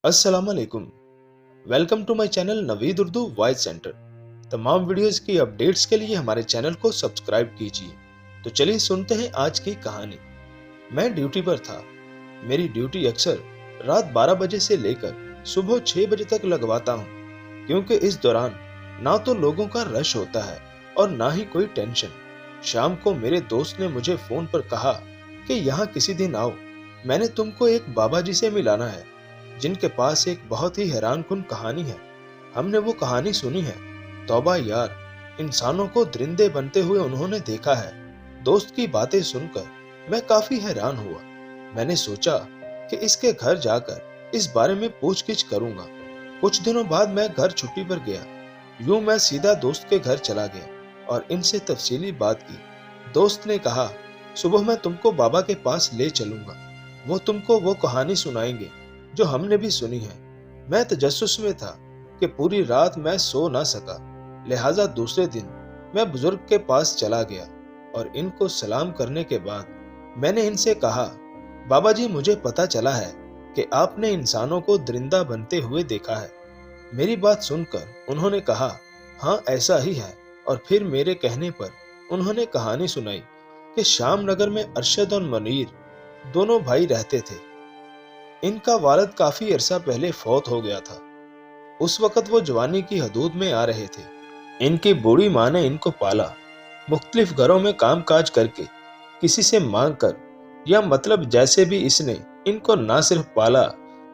अस्सलाम वालेकुम। Welcome to my channel Naveed Urdu voice centre. तमाम वीडियोस की अपडेट्स के लिए हमारे चैनल को सब्सक्राइब कीजिए। तो चलिए सुनते हैं आज की कहानी। मैं ड्यूटी पर था। मेरी ड्यूटी अक्सर रात 12 बजे से लेकर सुबह 6 बजे तक लगवाता हूँ, क्योंकि इस दौरान ना तो लोगों का रश होता है और ना ही कोई टेंशन। शाम को मेरे दोस्त ने मुझे फोन पर कहा कि यहाँ किसी दिन आओ, मैंने तुमको एक बाबा जी से मिलाना है जिनके पास एक बहुत ही हैरान कुन कहानी है। हमने वो कहानी सुनी है। तौबा यार, इंसानों को दरिंदे बनते हुए उन्होंने देखा है। दोस्त की बातें सुनकर मैं काफी हैरान हुआ। मैंने सोचा कि इसके घर जाकर इस बारे में पूछगिछ करूंगा। कुछ दिनों बाद मैं घर छुट्टी पर गया। यूं मैं सीधा दोस्त के घर चला गया और इनसे तफसीली बात की। दोस्त ने कहा, सुबह मैं तुमको बाबा के पास ले चलूंगा, वो तुमको वो कहानी सुनाएंगे जो हमने भी सुनी है। मैं तजस्सुस में था कि पूरी रात मैं सो ना सका, लिहाजा दूसरे दिन मैं बुजुर्ग के पास चला गया और इनको सलाम करने के बाद मैंने इनसे कहा, बाबा जी, मुझे पता चला है कि आपने इंसानों को दरिंदा बनते हुए देखा है। मेरी बात सुनकर उन्होंने कहा, हाँ ऐसा ही है। और फिर मेरे कहने पर उन्होंने कहानी सुनाई कि शाम नगर में अरशद और मुनीर दोनों भाई रहते थे। इनका वालिद काफी अरसा पहले फौत हो गया था। उस वक्त वो जवानी की हदूद में आ रहे थे। इनकी बूढ़ी माँ ने इनको पाला, मुख्तलिफ घरों में काम काज करके, किसी से मांग कर, या मतलब जैसे भी इसने इनको ना सिर्फ पाला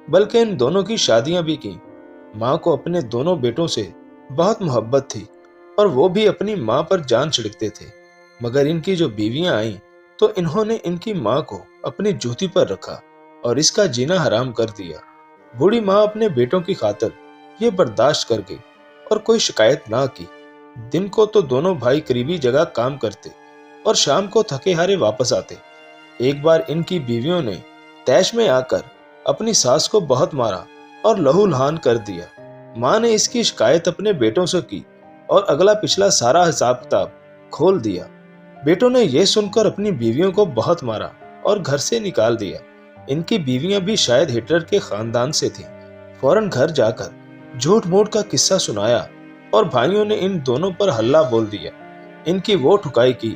बल्कि इन दोनों की शादियां भी की। माँ को अपने दोनों बेटों से बहुत मोहब्बत थी और वो भी अपनी माँ पर जान छिड़कते थे। मगर इनकी जो बीवियां आईं तो इन्होंने इनकी माँ को अपनी जूती पर रखा और इसका जीना हराम कर दिया। बूढ़ी माँ अपने बेटों की खातिर ये बर्दाश्त कर गई और कोई शिकायत ना की। दिन को तो दोनों भाई करीबी जगह काम करते और शाम को थके हारे वापस आते। एक बार इनकी बीवियों ने तैश में आकर अपनी सास को बहुत मारा और लहूलुहान कर दिया। माँ ने इसकी शिकायत अपने बेटों से की और अगला पिछला सारा हिसाब किताब खोल दिया। बेटों ने यह सुनकर अपनी बीवियों को बहुत मारा और घर से निकाल दिया। इनकी बीवियां भी शायद हिटलर के खानदान से थीं। फौरन घर जाकर झूठ मूठ का किस्सा सुनाया और भाइयों ने इन दोनों पर हल्ला बोल दिया। इनकी वो ठुकाई की,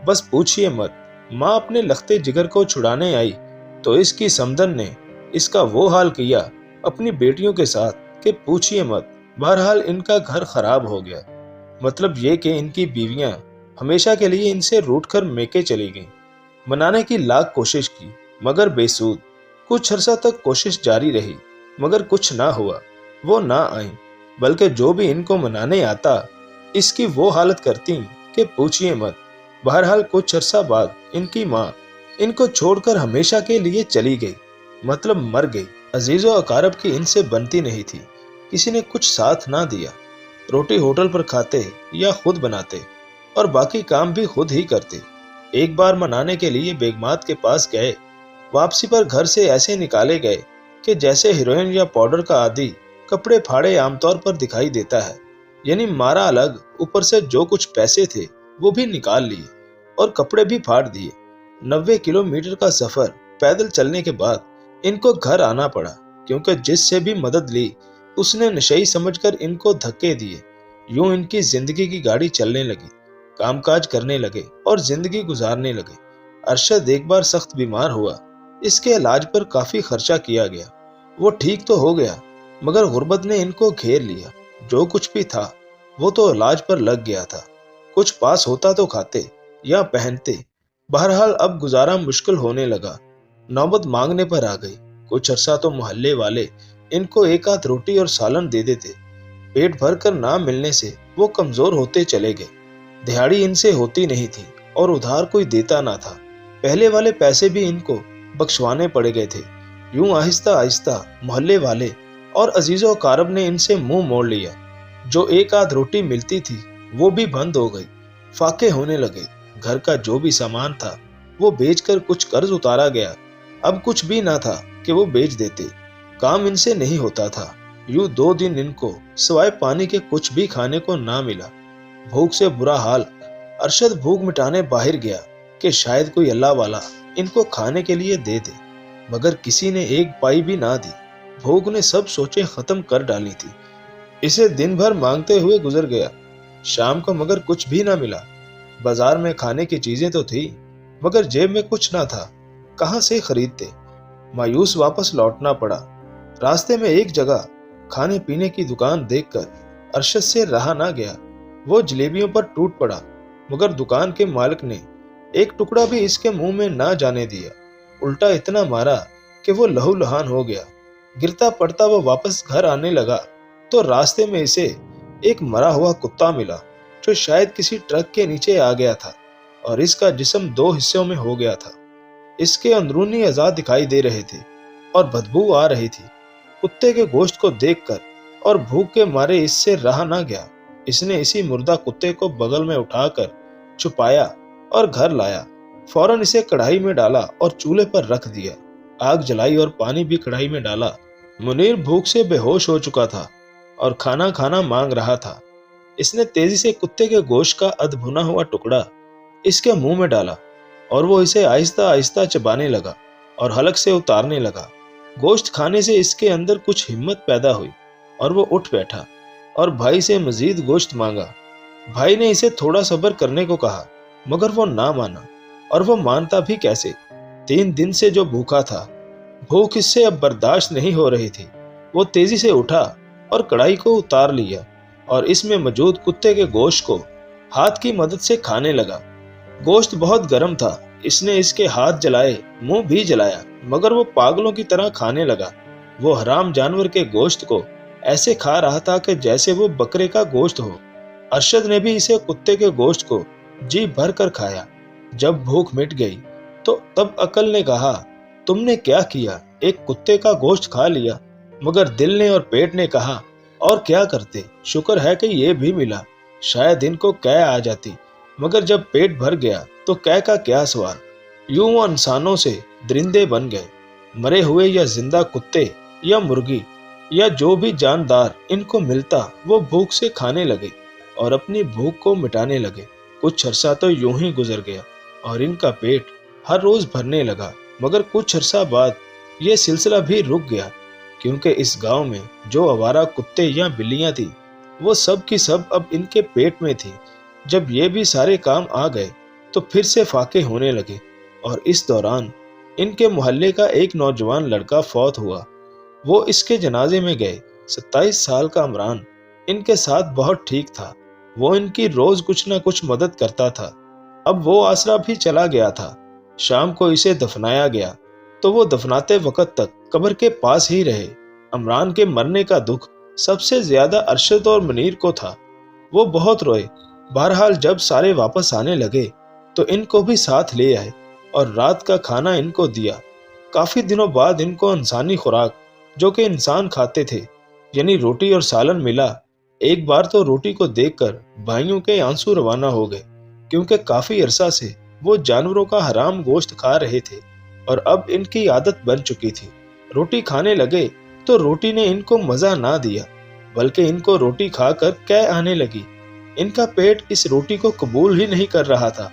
बस पूछिए मत। माँ अपने लखते जिगर को छुड़ाने आई तो इसकी समदन ने इसका वो हाल किया अपनी बेटियों के साथ कि पूछिए मत। बहरहाल इनका घर खराब हो गया। मतलब ये कि इनकी बीवियां हमेशा के लिए इनसे रूठकर मेके चली गईं। मनाने की लाख कोशिश की मगर बेसूद। कुछ अरसा तक कोशिश जारी रही मगर कुछ ना हुआ। वो ना आई, बल्कि जो भी इनको मनाने आता इसकी वो हालत करती कि पूछिए मत। बहरहाल कुछ अरसा बाद इनकी माँ इनको छोड़कर हमेशा के लिए चली गई, मतलब मर गई। अजीजो अकारब की इनसे बनती नहीं थी। किसी ने कुछ साथ ना दिया। रोटी होटल पर खाते या खुद बनाते और बाकी काम भी खुद ही करते। एक बार मनाने के लिए बेगमात के पास गए। वापसी पर घर से ऐसे निकाले गए कि जैसे हीरोइन या पाउडर का आदी कपड़े फाड़े आमतौर पर दिखाई देता है। यानी मारा अलग, ऊपर से जो कुछ पैसे थे वो भी निकाल लिए और कपड़े भी फाड़ दिए। 90 किलोमीटर का सफर पैदल चलने के बाद इनको घर आना पड़ा, क्योंकि जिससे भी मदद ली उसने नशेई समझकर इनको धक्के दिए। यूं इनकी जिंदगी की गाड़ी चलने लगी। कामकाज करने लगे और जिंदगी गुजारने लगे। अरशद एक बार सख्त बीमार हुआ। इसके इलाज पर काफी खर्चा किया गया। वो ठीक तो हो गया मगर गुर्बत ने इनको घेर लिया। जो कुछ भी था वो तो इलाज पर लग गया था। कुछ पास होता तो खाते या पहनते। बहरहाल अब गुजारा मुश्किल होने लगा। नौबत मांगने पर आ गई। कुछ अरसा तो मोहल्ले वाले इनको एक आध रोटी और सालन दे देते। पेट भर कर ना मिलने से वो कमजोर होते चले गए। दिहाड़ी इनसे होती नहीं थी और उधार कोई देता ना था। पहले वाले पैसे भी इनको बख्शवाने पड़ गए थे। यूं आहिस्ता आहिस्ता मोहल्ले वाले और अजीजो कारब ने इनसे मुंह मोड़ लिया। जो एक आध रोटी मिलती थी वो भी बंद हो गई। फाके होने लगे। घर का जो भी सामान था वो बेचकर कुछ कर्ज उतारा गया। अब कुछ भी ना था कि वो बेच देते। काम इनसे नहीं होता था। यूं 2 दिन इनको सिवाय पानी के कुछ भी खाने को ना मिला। भूख से बुरा हाल। अरशद भूख मिटाने बाहर गया कि शायद कोई अल्लाह वाला इनको खाने के लिए दे दे, मगर किसी ने एक पाई भी ना दी। भूख ने सब सोचें खत्म कर डाली थी। इसे दिन भर मांगते हुए गुजर गया। शाम को मगर कुछ भी ना मिला। बाजार में खाने की चीजें तो थी, मगर जेब में कुछ ना था। कहां से खरीदते? मायूस वापस लौटना पड़ा। रास्ते में एक जगह खाने पीने की दुकान देखकर अरशद से रहा ना गया। वो जलेबियों पर टूट पड़ा, मगर दुकान के मालिक ने एक टुकड़ा भी इसके मुंह में ना जाने दिया। उल्टा इतना मारा कि वो लहूलुहान हो गया। गिरता पड़ता वो वापस घर आने लगा तो रास्ते में इसे एक मरा हुआ कुत्ता मिला, जो शायद किसी ट्रक के नीचे आ गया था और इसका जिस्म 2 हिस्सों में हो गया था। इसके अंदरूनी अज़ा दिखाई दे रहे थे और बदबू आ रही थी। कुत्ते के गोश्त को देखकर और भूख के मारे इससे रहा ना गया। इसने इसी मुर्दा कुत्ते को बगल में उठाकर छुपाया और घर लाया। फौरन इसे कढ़ाई में डाला और चूल्हे पर रख दिया। आग जलाई और पानी भी कढ़ाई में डाला। मुनीर भूख से बेहोश हो चुका था और खाना खाना मांग रहा था। इसने तेजी से कुत्ते के गोश्त का अधभुना हुआ टुकड़ा इसके मुंह में डाला और वो इसे आहिस्ता आहिस्ता चबाने लगा और हलक से उतारने लगा। गोश्त खाने से इसके अंदर कुछ हिम्मत पैदा हुई और वो उठ बैठा और भाई से मजीद गोश्त मांगा। भाई ने इसे थोड़ा सब्र करने को कहा, मगर वो ना माना। और वो मानता भी कैसे? 3 दिन से जो भूखा था, भूख इससे अब बर्दाश्त नहीं हो रही थी। वो तेजी से उठा और कढ़ाई को उतार लिया और इसमें मौजूद कुत्ते के गोश्त को हाथ की मदद से खाने लगा। गोश्त बहुत गर्म था। इसने इसके हाथ जलाए, मुंह भी जलाया, मगर वो पागलों की तरह खाने लगा। वो हराम जानवर के गोश्त को ऐसे खा रहा था कि जैसे वो बकरे का गोश्त हो। अरशद ने भी इसे कुत्ते के गोश्त को जी भर कर खाया। जब भूख मिट गई तो तब अकल ने कहा, तुमने क्या किया? एक कुत्ते का गोश्त खा लिया। मगर दिल ने और पेट ने कहा, और क्या करते? शुक्र है कि ये भी मिला। शायद इनको कै आ जाती, मगर जब पेट भर गया तो कै का क्या सवाल। यूं वो इंसानों से दरिंदे बन गए। मरे हुए या जिंदा कुत्ते या मुर्गी या जो भी जानदार इनको मिलता वो भूख से खाने लगे और अपनी भूख को मिटाने लगे। कुछ अरसा तो यूं ही गुजर गया और इनका पेट हर रोज भरने लगा। मगर कुछ अरसा बाद ये सिलसिला भी रुक गया, क्योंकि इस गांव में जो आवारा कुत्ते या बिल्लियां थी वो सब की सब अब इनके पेट में थी। जब ये भी सारे काम आ गए तो फिर से फाके होने लगे और इस दौरान इनके मोहल्ले का एक नौजवान लड़का फौत हुआ। वो इसके जनाजे में गए। 27 साल का इमरान इनके साथ बहुत ठीक था। वो इनकी रोज कुछ न कुछ मदद करता था। अब वो आसरा भी चला गया था। शाम को इसे दफनाया गया तो वो दफनाते वक्त तक कब्र के पास ही रहे। इमरान के मरने का दुख सबसे ज्यादा अरशद और मुनीर को था। वो बहुत रोए। बहरहाल जब सारे वापस आने लगे तो इनको भी साथ ले आए और रात का खाना इनको दिया। काफी दिनों बाद इनको इंसानी खुराक जो कि इंसान खाते थे, यानी रोटी और सालन मिला। एक बार तो रोटी को देखकर भाइयों के आंसू रवाना हो गए, क्योंकि काफी अरसा से वो जानवरों का हराम गोश्त खा रहे थे और अब इनकी आदत बन चुकी थी। रोटी खाने लगे तो रोटी ने इनको मजा ना दिया, बल्कि इनको रोटी खाकर कै आने लगी। इनका पेट इस रोटी को कबूल ही नहीं कर रहा था।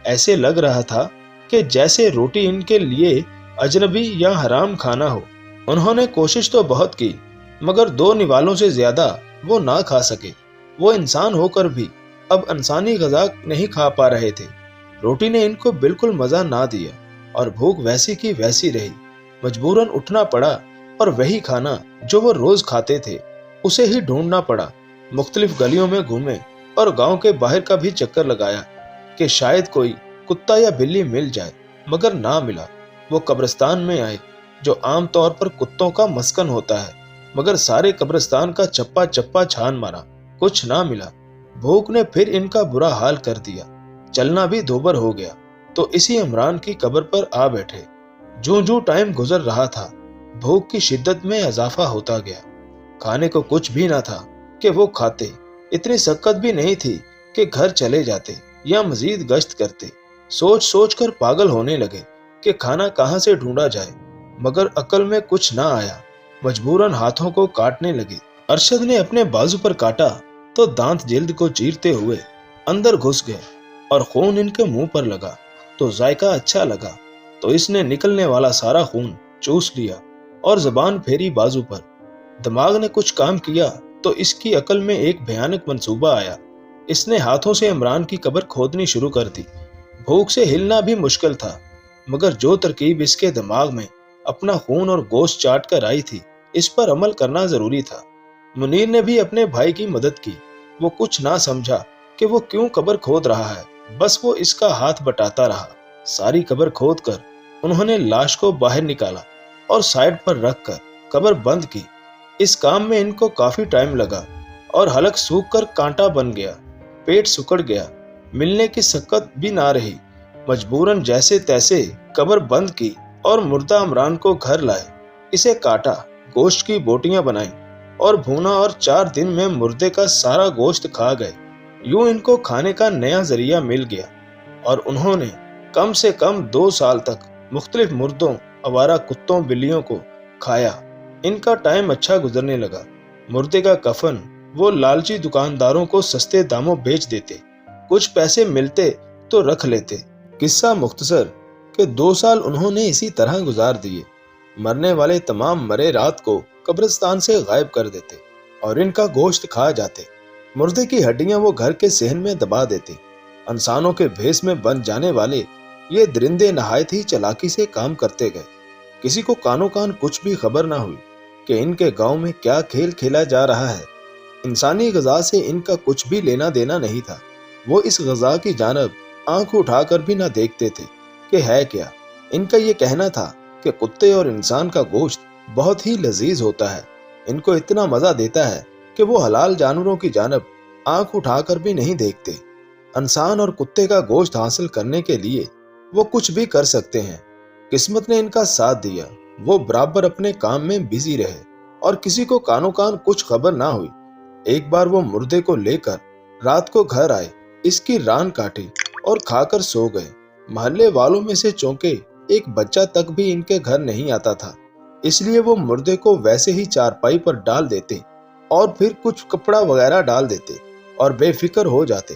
ऐसे लग रहा था कि जैसे रोटी इनके लिए अजनबी या हराम खाना हो। उन्होंने कोशिश तो बहुत की, मगर 2 निवालों से ज्यादा वो ना खा सके। वो इंसान होकर भी अब इंसानी ग़िज़ा नहीं खा पा रहे थे। रोटी ने इनको बिल्कुल मजा ना दिया और भूख वैसी की वैसी रही। मजबूरन उठना पड़ा और वही खाना जो वो रोज खाते थे उसे ही ढूंढना पड़ा। मुख्तलिफ गलियों में घूमे और गांव के बाहर का भी चक्कर लगाया कि शायद कोई कुत्ता या बिल्ली मिल जाए, मगर ना मिला। वो कब्रिस्तान में आए, जो आम तौर पर कुत्तों का मस्कन होता है, मगर सारे कब्रिस्तान का चप्पा चप्पा छान मारा, कुछ ना मिला। भूख ने फिर इनका बुरा हाल कर दिया। चलना भी दोबर हो गया तो इसी इमरान की कब्र पर आ बैठे। जूं जूं टाइम गुजर रहा था, भूख की शिद्दत में इजाफा होता गया। खाने को कुछ भी ना था कि वो खाते। इतनी शक्कत भी नहीं थी कि घर चले जाते या मजीद गश्त करते। सोच सोच कर पागल होने लगे कि खाना कहाँ से ढूंढा जाए, मगर अकल में कुछ ना आया। मजबूरन हाथों को काटने लगे। अरशद ने अपने बाजू पर काटा तो दांत जिल्द को चीरते हुए अंदर घुस गए और खून इनके मुंह पर लगा तो जायका अच्छा लगा तो इसने निकलने वाला सारा खून चूस लिया और जबान फेरी बाजू पर। दिमाग ने कुछ काम किया तो इसकी अकल में एक भयानक मंसूबा आया। इसने हाथों से इमरान की कब्र खोदनी शुरू कर दी। भूख से हिलना भी मुश्किल था, मगर जो तरकीब इसके दिमाग में अपना खून और गोश्त चाट कर आई थी, इस पर अमल करना जरूरी था। मुनीर ने भी अपने भाई की मदद की। वो कुछ ना समझा कि वो क्यों कब्र खोद रहा है, बस वो इसका हाथ बटाता रहा। सारी कब्र खोद कर उन्होंने लाश को बाहर निकाला और साइड पर रख कर कब्र बंद की। इस काम में इनको काफी टाइम लगा और हलक सूख कर कांटा बन गया, पेट सुकड़ गया, मिलने की शक्कत भी ना रही। मजबूरन जैसे तैसे कब्र बंद की और मुर्दा इमरान को घर लाए। इसे काटा, गोश्त की बोटियां बनाई और भूना और 4 दिन में मुर्दे का सारा गोश्त खा गए। यूं इनको खाने का नया जरिया मिल गया और उन्होंने कम से कम 2 साल तक मुख्तलिफ मुर्दों, आवारा कुत्तों, बिल्लियों को खाया। इनका टाइम अच्छा गुजरने लगा। मुर्दे का कफन वो लालची दुकानदारों को सस्ते दामों बेच देते, कुछ पैसे मिलते तो रख लेते। किस्सा मुख्तसर कि 2 साल उन्होंने इसी तरह गुजार दिए। मरने वाले तमाम मरे रात को कब्रिस्तान से गायब कर देते और इनका गोश्त खा जाते। मुर्दे की हड्डियां वो घर के सहन में दबा देते। इंसानों के भेस में बन जाने वाले ये दरिंदे नहायत ही चालाकी से काम करते गए। किसी को कानो कान कुछ भी खबर ना हुई कि इनके गांव में क्या खेल खेला जा रहा है। इंसानी ग़िज़ा से इनका कुछ भी लेना देना नहीं था। वो इस ग़िज़ा की जानब आंख उठाकर भी ना देखते थे कि है क्या। इनका ये कहना था कि कुत्ते और इंसान का गोश्त बहुत ही लजीज होता है, इनको इतना मजा देता है कि वो हलाल जानवरों की जानब आंख उठाकर भी नहीं देखते। इंसान और कुत्ते का गोश्त हासिल करने के लिए वो कुछ भी कर सकते हैं। किस्मत ने इनका साथ दिया। वो बराबर अपने काम में बिजी रहे और किसी को कानो कान कुछ खबर ना हुई। एक बार वो मुर्दे को लेकर रात को घर आए, इसकी रान काटी और खाकर सो गए। मोहल्ले वालों में से चौंके एक बच्चा तक भी इनके घर नहीं आता था, इसलिए वो मुर्दे को वैसे ही चारपाई पर डाल देते और फिर कुछ कपड़ा वगैरह डाल देते और बेफिक्र हो जाते।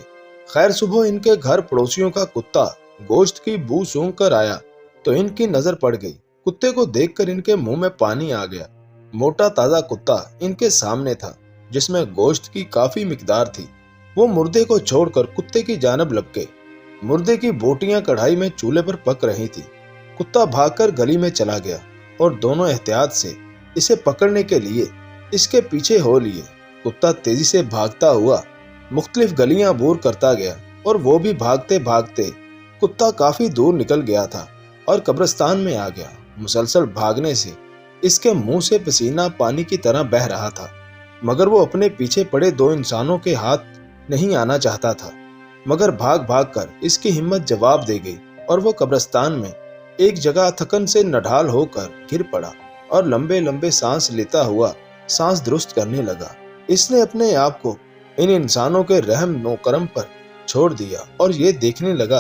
खैर सुबह इनके घर पड़ोसियों का कुत्ता गोश्त की बू सूंघ कर आया तो इनकी नजर पड़ गई। कुत्ते को देखकर इनके मुंह में पानी आ गया। मोटा ताजा कुत्ता इनके सामने था, जिसमें गोश्त की काफी मिकदार थी। वो मुर्दे को छोड़कर कुत्ते की जानब लपके। मुर्दे की बोटियां कढ़ाई में चूल्हे पर पक रही थी। कुत्ता भागकर गली में चला गया और दोनों एहतियात से इसे पकड़ने के लिए इसके पीछे हो लिए। कुत्ता तेजी से भागता हुआ मुख्तलिफ गलियां अबूर करता गया और वो भी भागते भागते कुत्ता काफी दूर निकल गया था और कब्रिस्तान में आ गया। मुसलसल भागने से इसके मुंह से पसीना पानी की तरह बह रहा था, मगर वो अपने पीछे पड़े 2 इंसानों के हाथ नहीं आना चाहता था। मगर भाग भाग कर इसकी हिम्मत जवाब दे गई और वो कब्रिस्तान में एक जगह थकन से नढाल होकर गिर पड़ा और लंबे लंबे सांस लेता हुआ सांस दुरुस्त करने लगा। इसने अपने आप को इन इंसानों के रहम नो करम पर छोड़ दिया और ये देखने लगा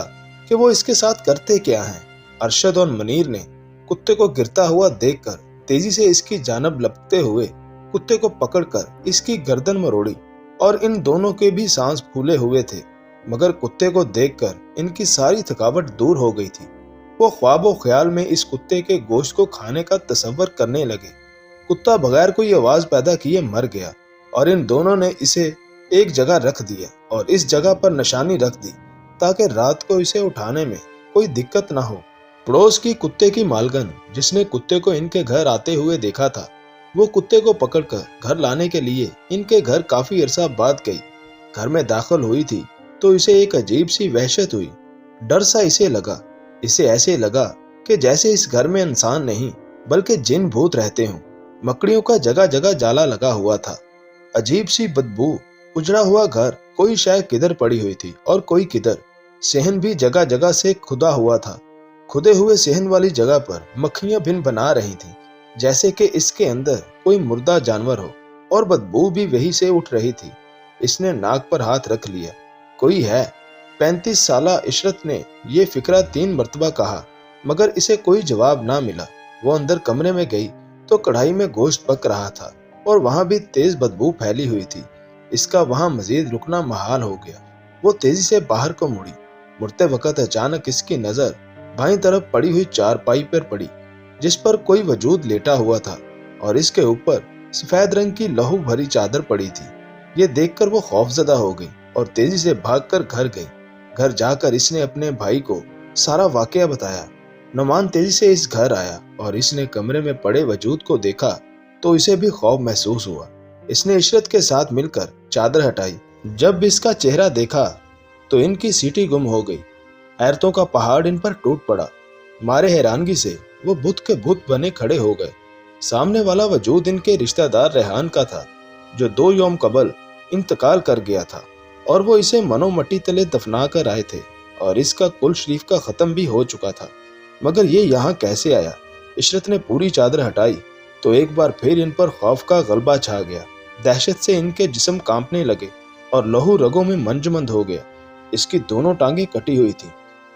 कि वो इसके साथ करते क्या हैं। अरशद और मुनीर ने कुत्ते को गिरता हुआ देखकर तेजी से इसकी जानब लपकते हुए कुत्ते को पकड़कर इसकी गर्दन मरोड़ी और इन दोनों के भी सांस फूले हुए थे, मगर कुत्ते को देखकर इनकी सारी थकावट दूर हो गई थी। वो ख्वाबो ख्याल में इस कुत्ते के गोश्त को खाने का तसव्वुर करने लगे। कुत्ता बगैर कोई आवाज पैदा किए मर गया और इन दोनों ने इसे एक जगह रख दिया और इस जगह पर निशानी रख दी ताकि रात को इसे उठाने में कोई दिक्कत ना हो। पड़ोस की कुत्ते की मालकन, जिसने कुत्ते को इनके घर आते हुए देखा था, वो कुत्ते को पकड़कर घर लाने के लिए इनके घर काफी अरसा बाद गई। घर में दाखिल हुई थी तो इसे एक अजीब सी वहशत हुई। डर सा इसे लगा। इसे ऐसे लगा कि जैसे इस घर में इंसान नहीं बल्कि जिन भूत रहते हों। मकड़ियों का जगह जगह जाला लगा हुआ था। अजीब सी बदबू, उजड़ा हुआ घर, कोई शायद किधर पड़ी हुई थी और कोई किधर। सहन भी जगह जगह से खुदा हुआ था। खुदे हुए सहन वाली जगह पर मक्खियां भिन बना रही थीं, जैसे कि इसके अंदर कोई मुर्दा जानवर हो, और बदबू भी वही से उठ रही थी। इसने नाक पर हाथ रख लिया। कोई है। 35 साला इशरत ने यह फिक्रा 3 मरतबा कहा, मगर इसे कोई जवाब ना मिला। वो अंदर कमरे में गई तो कढ़ाई में गोश्त पक रहा था और वहां भी तेज बदबू फैली हुई थी। इसका वहां मजीद रुकना महाल हो गया। वो तेजी से बाहर को मुड़ी। मुड़ते वक्त अचानक इसकी नजर बाईं तरफ पड़ी हुई चारपाई पर पड़ी। जिस पर कोई वजूद लेटा हुआ था और इसके ऊपर सफेद रंग की लहू भरी चादर पड़ी थी। ये देखकर वो खौफजदा हो गई और तेजी से भागकर घर गई। घर जाकर इसने अपने भाई को सारा वाकया बताया। नुमान तेजी से इस घर आया और इसने कमरे में पड़े वजूद को देखा तो इसे भी खौफ महसूस हुआ। इसने इशरत के साथ मिलकर चादर हटाई। जब इसका चेहरा देखा तो इनकी सीटी गुम हो गई। हैरतों का पहाड़ इन पर टूट पड़ा। मारे हैरानगी से वो बुत के बुत बने खड़े हो गए। सामने वाला वजूद इनके रिश्तेदार रेहान का था, जो 2 यौम कबल इंतकाल कर गया था और वो इसे मनो मट्टी तले दफना कर आए थे और इसका कुल शरीफ का खत्म भी हो चुका था। मगर ये यहाँ कैसे आया? इशरत ने पूरी चादर हटाई तो एक बार फिर इन पर खौफ का गलबा छा गया। दहशत से इनके जिस्म कांपने लगे और लहू रगों में मंजमंद हो गया। इसकी दोनों टांगें कटी हुई थी।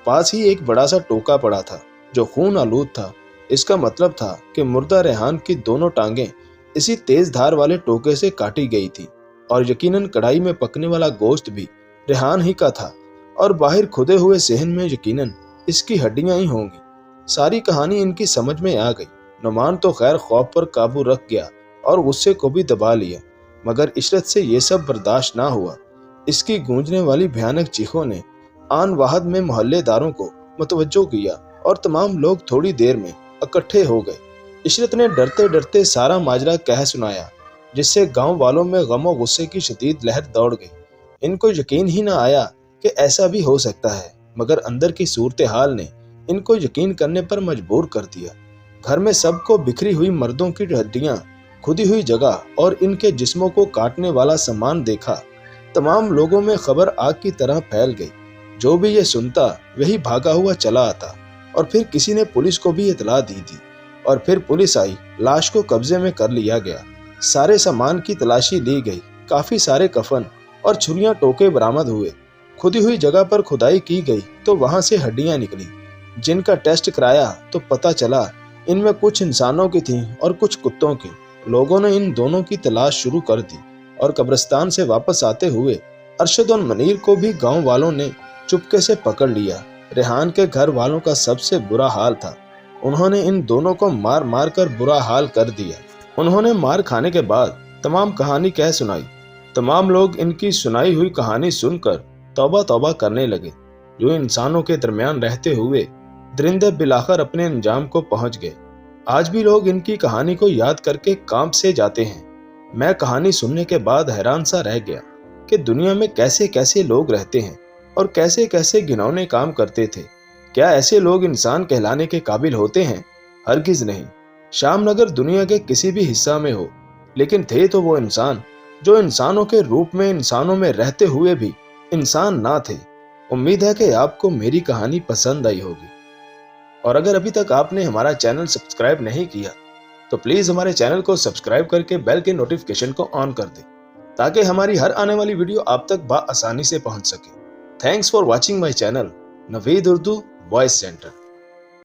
पास ही एक बड़ा सा टोका पड़ा था जो खून आलूद था। इसका मतलब था कि मुर्दा रेहान की दोनों टांगें इसी तेज धार वाले टोके से काटी गई थी और यकीनन कढ़ाई में पकने वाला गोश्त भी रेहान ही का था और बाहर खुदे हुए सेहन में यकीनन इसकी हड्डियां ही होंगी। सारी कहानी इनकी समझ में आ गई। नुमान तो खैर खौफ पर काबू रख गया और गुस्से को भी दबा लिया, मगर इशरत से ये सब बर्दाश्त ना हुआ। इसकी गूंजने वाली भयानक चीखों ने आन वाहद में मोहल्लेदारों को मुतवज्जो किया और तमाम लोग थोड़ी देर में इकट्ठे हो गए। इशरत ने डरते डरते सारा माजरा कह सुनाया, जिससे गांव वालों में गम और गुस्से की शदीद लहर दौड़ गई। इनको यकीन ही न आया कि ऐसा भी हो सकता है, मगर अंदर की सूरत हाल ने इनको यकीन करने पर मजबूर कर दिया। घर में सबको बिखरी हुई मर्दों की हड्डियां, खुदी हुई जगह और इनके जिस्मों को काटने वाला सामान देखा। तमाम लोगों में खबर आग की तरह फैल गई। जो भी ये सुनता वही भागा हुआ चला आता और फिर किसी ने पुलिस को भी इतला दी थी और फिर पुलिस आई। लाश को कब्जे में कर लिया गया। सारे सामान की तलाशी ली गई। काफी सारे कफन और छुरियां टोके बरामद हुए। खुदी हुई जगह पर खुदाई की गई तो वहां से हड्डियां निकली, जिनका टेस्ट कराया तो पता चला इनमें कुछ इंसानों की थीं और कुछ कुत्तों की। लोगों ने इन दोनों की तलाश शुरू कर दी और कब्रिस्तान से वापस आते हुए अरशद और मनीर को भी गांव वालों ने चुपके से पकड़ लिया। रेहान के घर वालों का सबसे बुरा हाल था। उन्होंने इन दोनों को मार मार कर बुरा हाल कर दिया। उन्होंने मार खाने के बाद तमाम कहानी कह सुनाई। तमाम लोग इनकी सुनाई हुई कहानी सुनकर तौबा तौबा करने लगे। जो इंसानों के दरमियान रहते हुए दरिंदे बिलाखर अपने अंजाम को पहुंच गए। आज भी लोग इनकी कहानी को याद करके कांप से जाते हैं। मैं कहानी सुनने के बाद हैरान सा रह गया कि दुनिया में कैसे कैसे लोग रहते हैं और कैसे कैसे घिनौने काम करते थे। क्या ऐसे लोग इंसान कहलाने के काबिल होते हैं? हरगिज नहीं। शामनगर दुनिया के किसी भी हिस्सा में हो, लेकिन थे तो वो इंसान जो इंसानों के रूप में इंसानों में रहते हुए भी इंसान ना थे। उम्मीद है कि आपको मेरी कहानी पसंद आई होगी, और अगर अभी तक आपने हमारा चैनल सब्सक्राइब नहीं किया तो प्लीज हमारे चैनल को सब्सक्राइब करके बेल के नोटिफिकेशन को ऑन कर दें, ताकि हमारी हर आने वाली वीडियो आप तक बआसानी से पहुंच सके। Thanks for watching my channel Naveed Urdu voice centre.